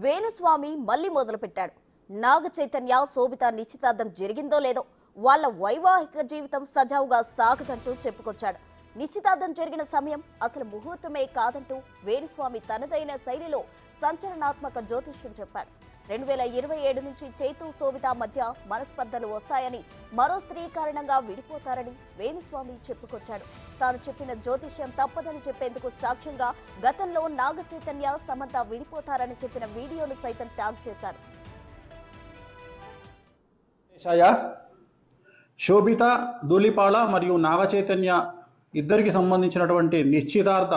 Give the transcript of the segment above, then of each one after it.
వేణుస్వామి మళ్లీ మొదలుపెట్టాడు. నాగ చైతన్య శోభిత నిశ్చితార్థం జరిగిందో లేదో వాళ్ళ వైవాహిక జీవితం సజావుగా సాగదంటూ చెప్పుకొచ్చాడు. నిశ్చితార్థం జరిగిన సమయం అసలు ముహూర్తమే కాదంటూ వేణుస్వామి తనదైన శైలిలో సంచలనాత్మక జ్యోతిష్యం చెప్పాడు. 2027 నుంచి చైతు శోభిత మధ్య మనస్పర్ధలు వస్తాయని, మరో స్త్రీ కారణంగా విడిపోతారని వేణుస్వామి చెప్పుకొచ్చాడు. తాను చెప్పిన జ్యోతిష్యం తప్పదని చెప్పేందుకు సాక్ష్యంగా గతంలో నాగ చైతన్య సమంత విడిపోతారని చెప్పిన వీడియోను సైతం ట్యాగ్ చేశారు. శోభిత ధూళిపాల మరియు నాగ చైతన్య ఇద్దరికి సంబంధించినటువంటి నిశ్చితార్థ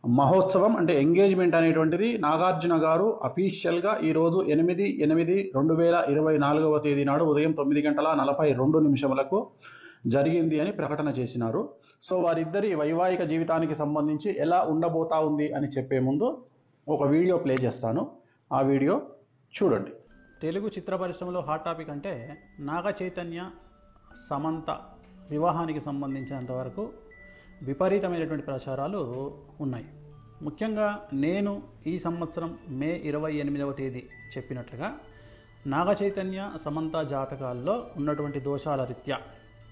మహోత్సవం అంటే ఎంగేజ్మెంట్ అనేటువంటిది నాగార్జున గారు అఫీషియల్గా ఈరోజు 8/8/2024 తేదీ నాడు ఉదయం 9:42 జరిగింది అని ప్రకటన చేసినారు. సో వారిద్దరి వైవాహిక జీవితానికి సంబంధించి ఎలా ఉండబోతా ఉంది అని చెప్పే ముందు ఒక వీడియో ప్లే చేస్తాను. ఆ వీడియో చూడండి. తెలుగు చిత్ర పరిశ్రమలో హాట్ టాపిక్ అంటే నాగ చైతన్య సమంత వివాహానికి సంబంధించినంత వరకు విపరీతమైనటువంటి ప్రచారాలు ఉన్నాయి. ముఖ్యంగా నేను ఈ సంవత్సరం మే 28వ తేదీ చెప్పినట్లుగా నాగ చైతన్య సమంత జాతకాల్లో ఉన్నటువంటి దోషాల రీత్యా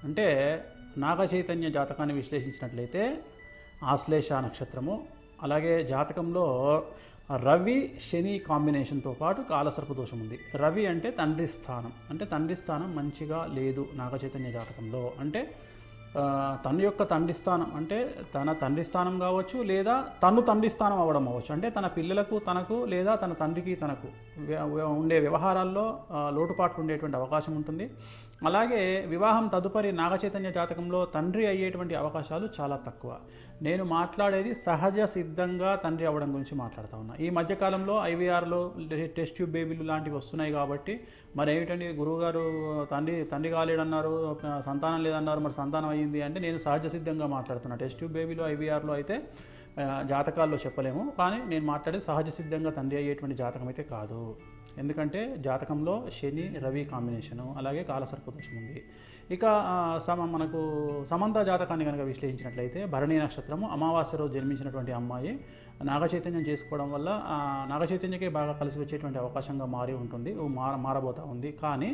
అంటే నాగ చైతన్య జాతకాన్ని విశ్లేషించినట్లయితే ఆశ్లేష నక్షత్రము, అలాగే జాతకంలో రవి శని కాంబినేషన్తో పాటు కాలసర్ప దోషం ఉంది. రవి అంటే తండ్రి స్థానం, అంటే తండ్రి స్థానం మంచిగా లేదు నాగ చైతన్య జాతకంలో. అంటే తన యొక్క తండ్రి స్థానం అంటే తన తండ్రి స్థానం కావచ్చు, లేదా తను తండ్రి స్థానం అవ్వడం అవ్వచ్చు. అంటే తన పిల్లలకు తనకు, లేదా తన తండ్రికి తనకు ఉండే వ్యవహారాల్లో లోటుపాట్లు ఉండేటువంటి అవకాశం ఉంటుంది. అలాగే వివాహం తదుపరి నాగ చైతన్య జాతకంలో తండ్రి అయ్యేటువంటి అవకాశాలు చాలా తక్కువ. నేను మాట్లాడేది సహజ సిద్ధంగా తండ్రి అవ్వడం గురించి మాట్లాడుతూ ఉన్నా. ఈ మధ్యకాలంలో ఐవీఆర్లో టెస్ట్ ట్యూబ్ బేబీలు లాంటివి వస్తున్నాయి కాబట్టి మరి ఏమిటండి గురువుగారు తండ్రి కాలేడన్నారు, సంతానం లేదన్నారు, మరి సంతానం అయ్యింది అంటే నేను సహజ సిద్ధంగా మాట్లాడుతున్నా. టెస్ట్ ట్యూబ్ బేబీలో ఐవీఆర్లో అయితే జాతకాల్లో చెప్పలేము, కానీ నేను మాట్లాడేది సహజ సిద్ధంగా తండ్రి అయ్యేటువంటి జాతకం అయితే కాదు. ఎందుకంటే జాతకంలో శని రవి కాంబినేషను, అలాగే కాలసర్ప దోషం ఉంది. ఇక మనకు సమంత జాతకాన్ని కనుక విశ్లేషించినట్లయితే భరణి నక్షత్రము, అమావాస్య రోజు జన్మించినటువంటి అమ్మాయి నాగ చైతన్యం చేసుకోవడం వల్ల నాగ చైతన్యకే బాగా కలిసి వచ్చేటువంటి అవకాశంగా మారి ఉంటుంది, మారబోతూ ఉంది. కానీ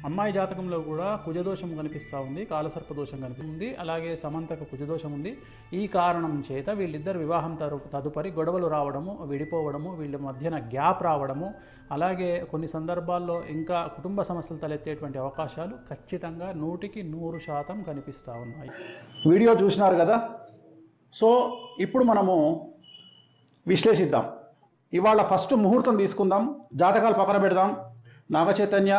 అమ్మాయి జాతకంలో కూడా కుజదోషం కనిపిస్తూ ఉంది, కాలసర్ప దోషం కనిపిస్తుంది, అలాగే సమంతకు కుజదోషం ఉంది. ఈ కారణం చేత వీళ్ళిద్దరు వివాహం తదుపరి గొడవలు రావడము, విడిపోవడము, వీళ్ళ మధ్యన గ్యాప్ రావడము, అలాగే కొన్ని సందర్భాల్లో ఇంకా కుటుంబ సమస్యలు తలెత్తేటువంటి అవకాశాలు ఖచ్చితంగా 100% కనిపిస్తూ ఉన్నాయి. వీడియో చూసినారు కదా. సో ఇప్పుడు మనము విశ్లేషిద్దాం. ఇవాళ ఫస్ట్ ముహూర్తం తీసుకుందాం, జాతకాలు పక్కన పెడదాం. నాగ చైతన్య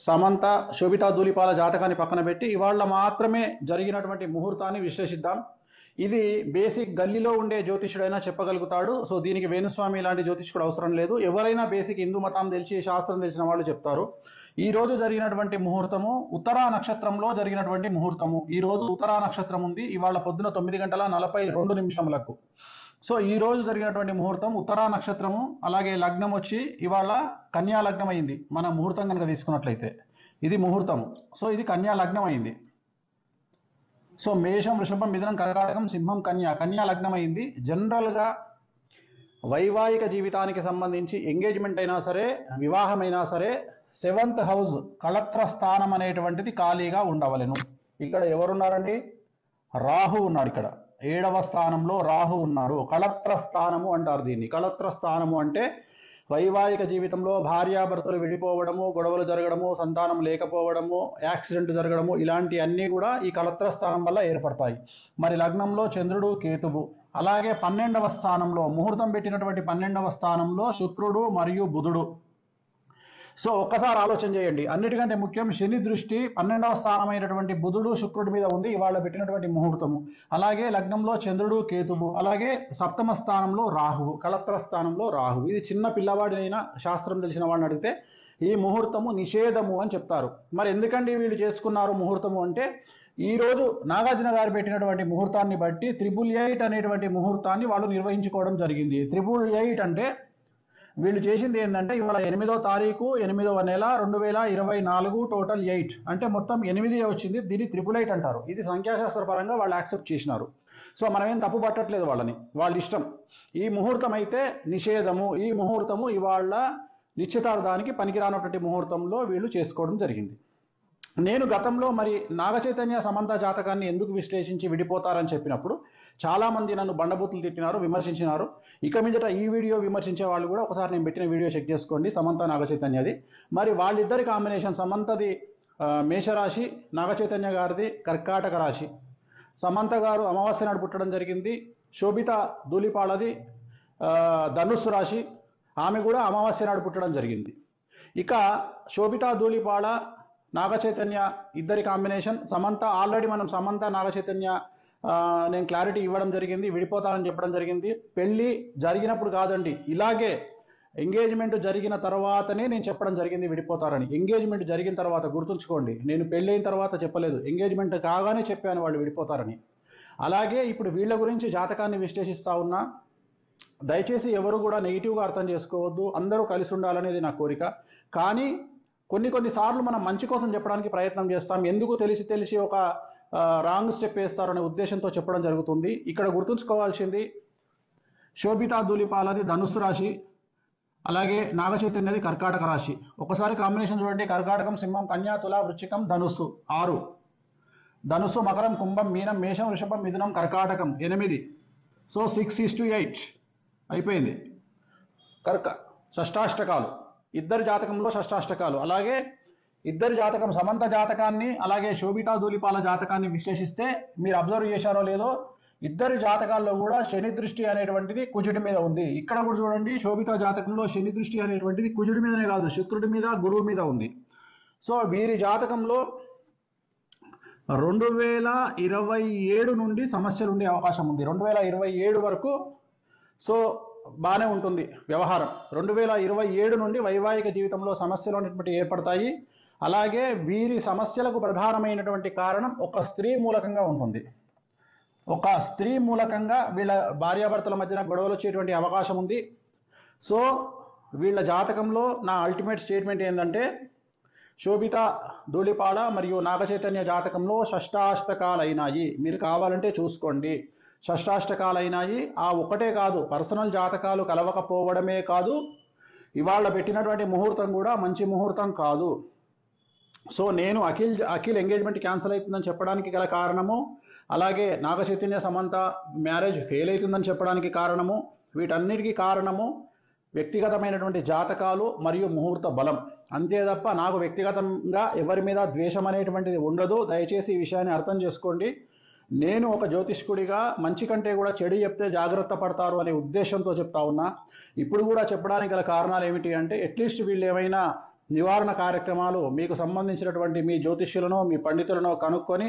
సమంత శోభిత ధూళిపాల జాతకాన్ని పక్కన పెట్టి ఇవాళ మాత్రమే జరిగినటువంటి ముహూర్తాన్ని విశ్లేషిద్దాం. ఇది బేసిక్ గల్లీలో ఉండే జ్యోతిష్యుడైనా చెప్పగలుగుతాడు. సో దీనికి వేణుస్వామి లాంటి జ్యోతిష్కుడు అవసరం లేదు. ఎవరైనా బేసిక్ హిందూ మతం తెలిసి శాస్త్రం తెలిసిన వాళ్ళు చెప్తారు. ఈ రోజు జరిగినటువంటి ముహూర్తము ఉత్తరా నక్షత్రంలో జరిగినటువంటి ముహూర్తము. ఈ రోజు ఉత్తరా నక్షత్రం ఉంది. ఇవాళ పొద్దున 9:42 సో ఈ రోజు జరిగినటువంటి ముహూర్తం ఉత్తరా నక్షత్రము, అలాగే లగ్నం వచ్చి ఇవాళ కన్యా లగ్నం అయింది. మన ముహూర్తం కనుక తీసుకున్నట్లయితే ఇది ముహూర్తము. సో ఇది కన్యా లగ్నం అయింది. సో మేషం, వృషభం, మిథునం, కర్కాటకం, సింహం, కన్యా లగ్నం అయింది. జనరల్గా వైవాహిక జీవితానికి సంబంధించి ఎంగేజ్మెంట్ అయినా సరే, వివాహం అయినా సరే 7th హౌస్ కళత్ర స్థానం అనేటువంటిది ఖాళీగా ఉండవలెను. ఇక్కడ ఎవరున్నారండి? రాహు ఉన్నాడు. ఇక్కడ 7వ స్థానంలో రాహు ఉన్నారు. కళత్ర స్థానము అంటారు దీన్ని. కళత్ర స్థానము అంటే వైవాహిక జీవితంలో భార్యాభర్తలు విడిపోవడము, గొడవలు జరగడము, సంతానం లేకపోవడము, యాక్సిడెంట్ జరగడము, ఇలాంటి అన్నీ కూడా ఈ కళత్ర స్థానం వల్ల ఏర్పడతాయి. మరి లగ్నంలో చంద్రుడు కేతువు, అలాగే 12వ స్థానంలో ముహూర్తం పెట్టినటువంటి 12వ స్థానంలో శుక్రుడు మరియు బుధుడు. సో ఒక్కసారి ఆలోచన చేయండి. అన్నిటికంటే ముఖ్యం శని దృష్టి 12వ స్థానమైనటువంటి బుధుడు శుక్రుడి మీద ఉంది ఇవాళ పెట్టినటువంటి ముహూర్తము. అలాగే లగ్నంలో చంద్రుడు కేతువు, అలాగే 7వ స్థానంలో రాహువు, కళత్ర స్థానంలో రాహువు. ఇది చిన్న పిల్లవాడినైనా శాస్త్రం తెలిసిన వాడిని అడిగితే ఈ ముహూర్తము నిషేధము అని చెప్తారు. మరి ఎందుకండి వీళ్ళు చేసుకున్నారు ముహూర్తము అంటే, ఈ రోజు నాగార్జున గారు పెట్టినటువంటి ముహూర్తాన్ని బట్టి 888 అనేటువంటి ముహూర్తాన్ని వాళ్ళు నిర్వహించుకోవడం జరిగింది. 888 అంటే వీళ్ళు చేసింది ఏంటంటే ఇవాళ 8వ తారీఖు 8వ నెల 2024 టోటల్ 8 అంటే మొత్తం 8 వచ్చింది. దీన్ని 888 అంటారు. ఇది సంఖ్యాశాస్త్ర పరంగా వాళ్ళు యాక్సెప్ట్ చేసినారు. సో మనం ఏం తప్పు పట్టట్లేదు వాళ్ళని, వాళ్ళ ఇష్టం. ఈ ముహూర్తం అయితే నిషేధము, ఈ ముహూర్తము ఇవాళ నిశ్చితార్థానికి పనికిరానటువంటి ముహూర్తంలో వీళ్ళు చేసుకోవడం జరిగింది. నేను గతంలో మరి నాగచైతన్య సమంత జాతకాన్ని ఎందుకు విశ్లేషించి విడిపోతారని చెప్పినప్పుడు చాలామంది నన్ను బండబూతులు తిట్టినారు, విమర్శించినారు. ఇక మీదట ఈ వీడియో విమర్శించే వాళ్ళు కూడా ఒకసారి నేను పెట్టిన వీడియో చెక్ చేసుకోండి, సమంత నాగచైతన్యది. మరి వాళ్ళిద్దరి కాంబినేషన్, సమంతది మేషరాశి, నాగచైతన్య గారిది కర్కాటక రాశి. సమంత గారు అమావాస్య నాడు పుట్టడం జరిగింది. శోభిత ధూళిపాళది ధనుస్సు రాశి, ఆమె కూడా అమావాస్య నాడు పుట్టడం జరిగింది. ఇక శోభిత ధూళిపాళ నాగచైతన్య ఇద్దరి కాంబినేషన్. సమంత ఆల్రెడీ మనం సమంత నాగచైతన్య నేను క్లారిటీ ఇవ్వడం జరిగింది, విడిపోతానని చెప్పడం జరిగింది. పెళ్ళి జరిగినప్పుడు కాదండి, ఇలాగే ఎంగేజ్మెంట్ జరిగిన తర్వాతనే నేను చెప్పడం జరిగింది విడిపోతారని. ఎంగేజ్మెంట్ జరిగిన తర్వాత గుర్తుంచుకోండి, నేను పెళ్ళైన తర్వాత చెప్పలేదు, ఎంగేజ్మెంట్ కాగానే చెప్పాను వాళ్ళు విడిపోతారని. అలాగే ఇప్పుడు వీళ్ళ గురించి జాతకాన్ని విశ్లేషిస్తా ఉన్నా. దయచేసి ఎవరు కూడా నెగిటివ్గా అర్థం చేసుకోవద్దు, అందరూ కలిసి ఉండాలనేది నా కోరిక. కానీ కొన్నిసార్లు మనం మంచి కోసం చెప్పడానికి ప్రయత్నం చేస్తాం, ఎందుకు తెలిసి ఒక రాంగ్ స్టెప్ వేస్తారనే ఉద్దేశంతో చెప్పడం జరుగుతుంది. ఇక్కడ గుర్తుంచుకోవాల్సింది శోభిత ధూళిపాలది ధనుస్సు రాశి, అలాగే నాగచైతన్యది కర్కాటక రాశి. ఒకసారి కాంబినేషన్ చూడండి, కర్కాటకం, సింహం, కన్యా, తుల, వృశ్చికం, ధనుస్సు 6, ధనుస్సు, మకరం, కుంభం, మీనం, మేషం, వృషభం, మిథునం, కర్కాటకం 8. సో 6:8 అయిపోయింది. షష్టాష్టకాలు, ఇద్దరి జాతకంలో షష్టాష్టకాలు. అలాగే ఇద్దరి జాతకం, సమంత జాతకాన్ని అలాగే శోభితా ధూళిపాల జాతకాన్ని విశ్లేషిస్తే మీరు అబ్జర్వ్ చేశారో లేదో, ఇద్దరి జాతకాల్లో కూడా శని దృష్టి అనేటువంటిది కుజుడి మీద ఉంది. ఇక్కడ కూడా చూడండి, శోభితా జాతకంలో శని దృష్టి అనేటువంటిది కుజుడి మీదనే కాదు, శుక్రుడి మీద, గురువు మీద ఉంది. సో వీరి జాతకంలో 2027 నుండి సమస్యలు ఉండే అవకాశం ఉంది. 2027 వరకు సో బాగానే ఉంటుంది వ్యవహారం. 2027 నుండి వైవాహిక జీవితంలో సమస్యలు అనేటువంటి ఏర్పడతాయి. అలాగే వీరి సమస్యలకు ప్రధానమైనటువంటి కారణం ఒక స్త్రీ మూలకంగా ఉంటుంది. ఒక స్త్రీ మూలకంగా వీళ్ళ భార్యాభర్తల మధ్యన గొడవలు వచ్చేటువంటి అవకాశం ఉంది. సో వీళ్ళ జాతకంలో నా అల్టిమేట్ స్టేట్మెంట్ ఏంటంటే, శోభిత ధూళిపాళ మరియు నాగచైతన్య జాతకంలో షష్టాష్టకాలైనాయి. మీరు కావాలంటే చూసుకోండి, షష్టాష్టకాలైనాయి. ఆ ఒక్కటే కాదు, పర్సనల్ జాతకాలు కలవకపోవడమే కాదు, ఇవాళ పెట్టినటువంటి ముహూర్తం కూడా మంచి ముహూర్తం కాదు. సో నేను అఖిల్ ఎంగేజ్మెంట్ క్యాన్సిల్ అవుతుందని చెప్పడానికి గల కారణము, అలాగే నాగచైతన్య సమంత మ్యారేజ్ ఫెయిల్ అవుతుందని చెప్పడానికి కారణము, వీటన్నిటికీ కారణము వ్యక్తిగతమైనటువంటి జాతకాలు మరియు ముహూర్త బలం. అంతే తప్ప నాకు వ్యక్తిగతంగా ఎవరి మీద ద్వేషం అనేటువంటిది ఉండదు. దయచేసి ఈ విషయాన్ని అర్థం చేసుకోండి. నేను ఒక జ్యోతిష్కుడిగా మంచి కంటే కూడా చెడు చెప్తే జాగ్రత్త పడతారు అనే ఉద్దేశంతో చెప్తా ఉన్నా. ఇప్పుడు కూడా చెప్పడానికి గల కారణాలు ఏమిటి అంటే, అట్లీస్ట్ వీళ్ళు ఏమైనా నివారణ కార్యక్రమాలు మీకు సంబంధించినటువంటి మీ జ్యోతిష్యులను, మీ పండితులను కనుక్కొని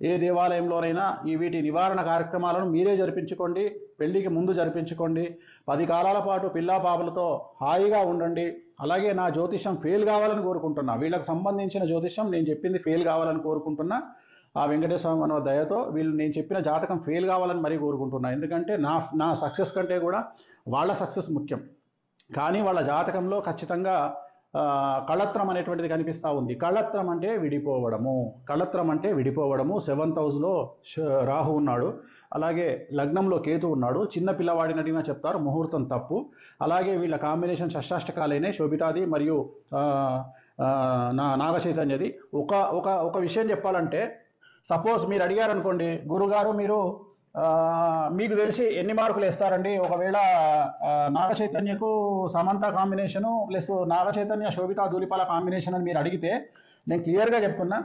ఏ దేవాలయంలోనైనా వీటి నివారణ కార్యక్రమాలను మీరే జరిపించుకోండి. పెళ్లికి ముందు జరిపించుకోండి. 10 కాలాల పాటు పిల్లా పాపలతో హాయిగా ఉండండి. అలాగే నా జ్యోతిష్యం ఫెయిల్ కావాలని కోరుకుంటున్నా. వీళ్ళకి సంబంధించిన జ్యోతిష్యం నేను చెప్పింది ఫెయిల్ కావాలని కోరుకుంటున్నా. ఆ వెంకటేశ్వర స్వామి అన్న దయతో వీళ్ళు నేను చెప్పిన జాతకం ఫెయిల్ కావాలని మరీ కోరుకుంటున్నా. ఎందుకంటే నా సక్సెస్ కంటే కూడా వాళ్ళ సక్సెస్ ముఖ్యం. కానీ వాళ్ళ జాతకంలో ఖచ్చితంగా కళత్రం అనేటువంటిది కనిపిస్తూ ఉంది. కళత్రం అంటే విడిపోవడము. కళత్రం అంటే విడిపోవడము. 7th హౌస్లో రాహు ఉన్నాడు, అలాగే లగ్నంలో కేతు ఉన్నాడు. చిన్న పిల్లవాడిని అడిగినా చెప్తారు ముహూర్తం తప్పు. అలాగే వీళ్ళ కాంబినేషన్ షష్టాష్టకాలైన శోభితాది మరియు నాగచైతన్యది. ఒక విషయం చెప్పాలంటే, సపోజ్ మీరు అడిగారు అనుకోండి, గురుగారు మీరు మీకు తెలిసి ఎన్ని మార్కులు వేస్తారండి ఒకవేళ నాగచైతన్యకు Samantha combination plus Naga Chaitanya Sobhita Dhulipala combination అని మీరు అడిగితే, నేను క్లియర్గా చెప్తున్నా,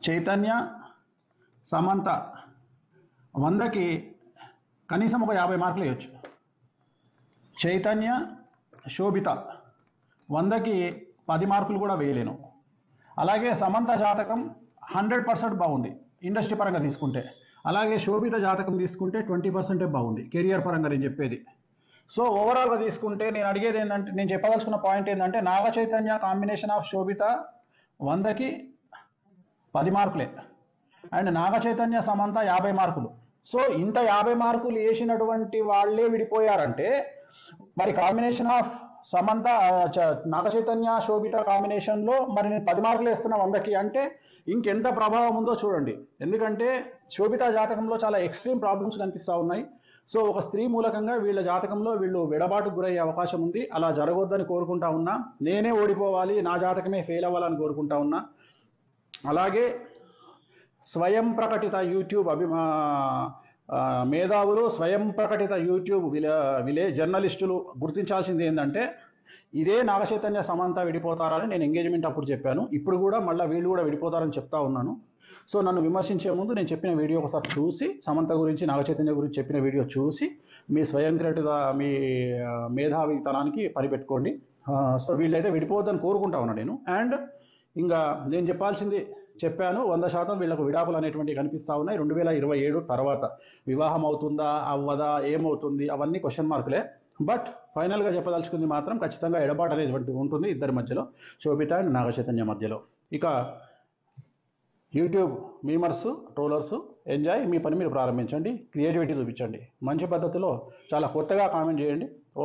చైతన్య సమంత 100కి కనీసం ఒక 50 మార్కులు వేయచ్చు. చైతన్య శోభిత 100కి 10 మార్కులు కూడా వేయలేను. అలాగే సమంత జాతకం 100% బాగుంది ఇండస్ట్రీ పరంగా తీసుకుంటే. అలాగే శోభిత జాతకం తీసుకుంటే 20% బాగుంది కెరియర్ పరంగా నేను చెప్పేది. సో ఓవరాల్గా తీసుకుంటే నేను అడిగేది ఏంటంటే, నేను చెప్పదలుచుకున్న పాయింట్ ఏంటంటే, నాగచైతన్య కాంబినేషన్ ఆఫ్ శోభిత 100కి 10 మార్కులే, అండ్ నాగచైతన్య సమంత 50 మార్కులు. సో ఇంత 50 మార్కులు వేసినటువంటి వాళ్ళే విడిపోయారంటే మరి కాంబినేషన్ ఆఫ్ సమంత నాగ చైతన్య శోభిత కాంబినేషన్లో మరి నేను 10 మార్కులు వేస్తున్నా 100కి అంటే ఇంకెంత ప్రభావం ఉందో చూడండి. ఎందుకంటే శోభిత జాతకంలో చాలా ఎక్స్ట్రీమ్ ప్రాబ్లమ్స్ కనిపిస్తూ ఉన్నాయి. సో ఒక స్త్రీ మూలకంగా వీళ్ళ జాతకంలో వీళ్ళు విడబాటుకు గురయ్యే అవకాశం ఉంది. అలా జరగొద్దని కోరుకుంటా ఉన్నా. నేనే ఓడిపోవాలి, నా జాతకమే ఫెయిల్ అవ్వాలని కోరుకుంటా ఉన్నా. అలాగే స్వయం ప్రకటిత యూట్యూబ్ మేధావులు, స్వయం ప్రకటిత యూట్యూబ్ జర్నలిస్టులు గుర్తించాల్సింది ఏంటంటే ఇదే నాగ చైతన్య సమంత విడిపోతారని నేను ఎంగేజ్మెంట్ అప్పుడు చెప్పాను. ఇప్పుడు కూడా మళ్ళీ వీళ్ళు కూడా విడిపోతారని చెప్తా ఉన్నాను. సో నన్ను విమర్శించే ముందు నేను చెప్పిన వీడియో ఒకసారి చూసి, సమంత గురించి నాగ చైతన్య గురించి చెప్పిన వీడియో చూసి మీ స్వయం ప్రకటిత మీ మేధావితనానికి పరిపెట్టుకోండి. సో వీళ్ళైతే విడిపోవద్దని కోరుకుంటా ఉన్నాను నేను. అండ్ ఇంకా నేను చెప్పాల్సింది చెప్పాను. 100% వీళ్ళకు విడాకులు అనేటువంటివి కనిపిస్తూ ఉన్నాయి. 2027 తర్వాత వివాహం అవుతుందా అవ్వదా ఏమవుతుంది అవన్నీ క్వశ్చన్ మార్కులే. బట్ ఫైనల్గా చెప్పదలుచుకుంది మాత్రం ఖచ్చితంగా ఎడబాటు అనేటువంటి ఉంటుంది ఇద్దరి మధ్యలో, శోభిత అండ్ నాగ చైతన్య మధ్యలో. ఇక యూట్యూబ్ మీమర్స్, ట్రోలర్స్ ఎంజాయ్, మీ పని మీరు ప్రారంభించండి, క్రియేటివిటీ చూపించండి, మంచి పద్ధతిలో చాలా కొత్తగా కామెంట్ చేయండి.